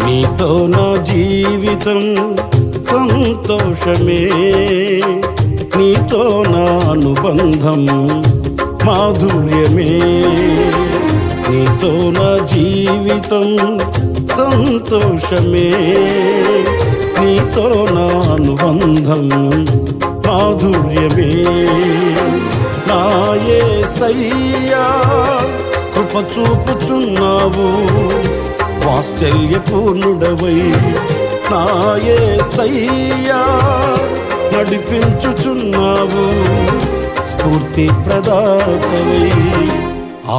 నీతో నా జీవితం సంతోషమే, నీతో నా అనుబంధం మాధుర్యమే. నీతో నా జీవితం సంతోషమే, నీతో నా అనుబంధం మాధుర్యమే. నా యేసయ్యా కృప చూపుచున్నావు, వాత్సల్యపూర్ణుడవై. నా యేసయ్యా నడిపించుచున్నావు, స్ఫూర్తి ప్రదాతవై.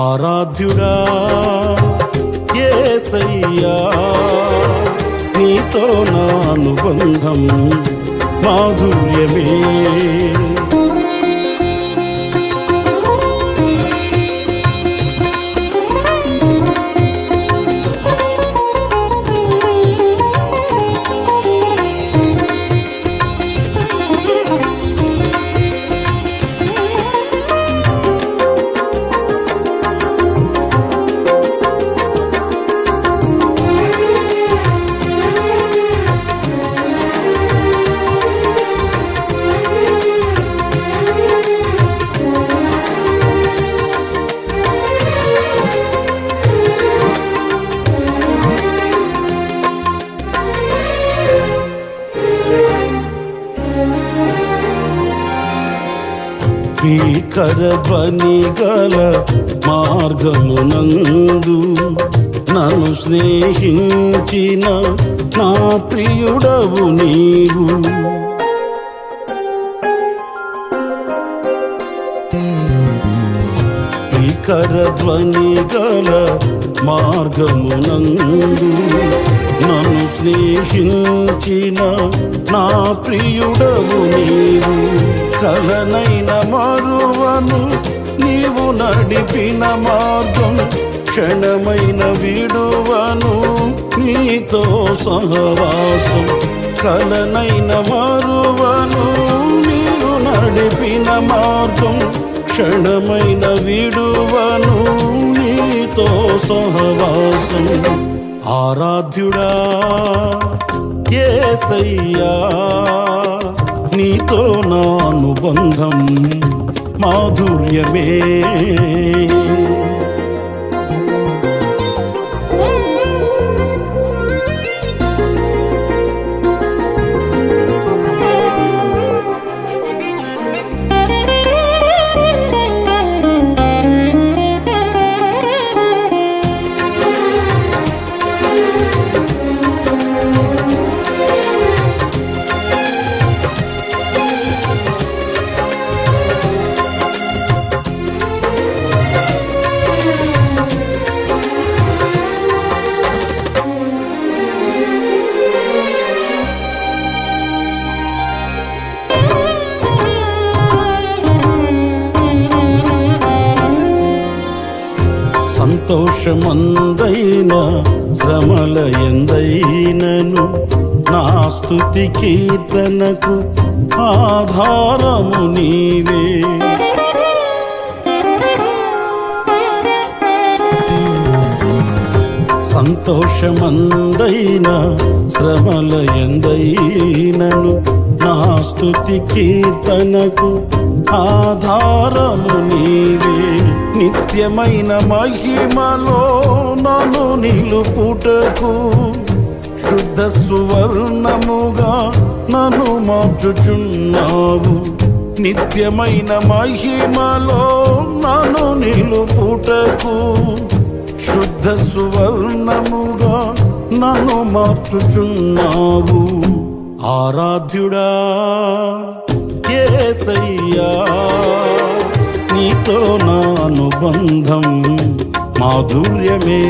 ఆరాధ్యుడా యేసయ్యా, నీతో నా అనుబంధం మాధుర్యమే. భీకర ధ్వని గల మార్గమునందు నన్ను స్నేహించిన నా ప్రియుడవు నీవు. భీకర ధ్వని గల మార్గమునందు నన్ను స్నేహించిన నా ప్రియుడవు నీవు. కలనైన మరువను నీవు నడిపిన మార్గం, క్షణమైన విడువను నీతో సహవాసం. కలనైన మరువను నీవు నడిపిన మార్గం, క్షణమైన విడువను నీతో సహవాసం. ఆరాధ్యుడా యేసయ్యా, నీతో నా అనుబంధం మాధుర్యమే. సంతోషమందైన శ్రమల ఎందైనను నా స్తుతి కీర్తనకు ఆధారము నీవే. సంతోషమందైన శ్రమల ఎందైనను నా స్తుతి కీర్తనకు ఆధారము నీవే. నిత్యమైన మహిమలో నన్ను నిలుపుటకు శుద్ధ సువర్ణముగా నన్ను మార్చుచున్నావు. నిత్యమైన మహిమలో నన్ను నిలుపుటకు శుద్ధ సువర్ణముగా నన్ను మార్చుచున్నావు. ఆరాధ్యుడా యేసయ్యా, నీతో నా అనుబంధం మాధుర్యమే.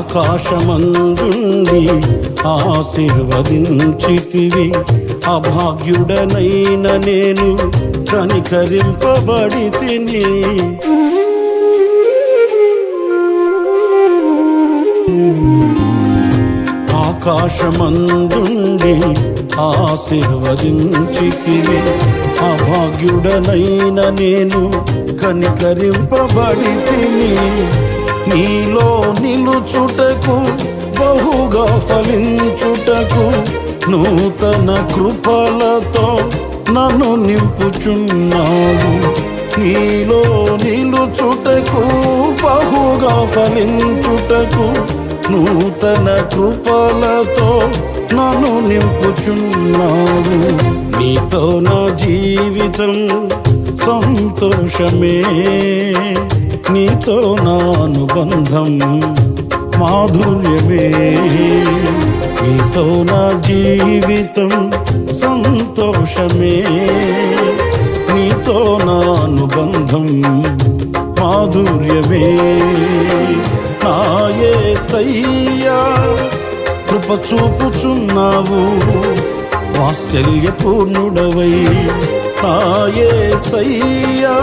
ఆకాశమందుండి ఆశీర్వదించితివి, అభాగ్యుడనైన నేను కనికరింపబడి తిని. ఆకాశమందుండి ఆశీర్వదించితివి, అభాగ్యుడనైన నేను కనికరింపబడి తిని. నీలో నిలుచుటకు బహుగా ఫలించుటకు నూతన కృపలతో నన్ను నింపుచున్నావు. నీలో నిలుచుటకు బహుగా ఫలించుటకు నూతన కృపలతో నన్ను నింపుచున్నావు. నీతో నా జీవితం సంతోషమే, నీతో నా అనుబంధం మాధుర్యమే. నీతో నా జీవితం సంతోషమే, నీతో నా అనుబంధం మాధుర్యమే. నా యేసయ్యా కృప చూపుచున్నావు, వాత్సల్యపూర్ణుడవై. నా యేసయ్యా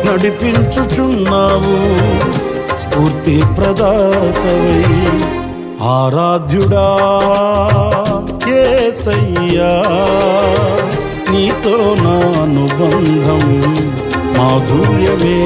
నడిపించుచున్నావు, స్ఫూర్తి ప్రదాతవై. ఆరాధ్యుడా యేసయ్యా, నీతో నా అనుబంధం మాధుర్యమే.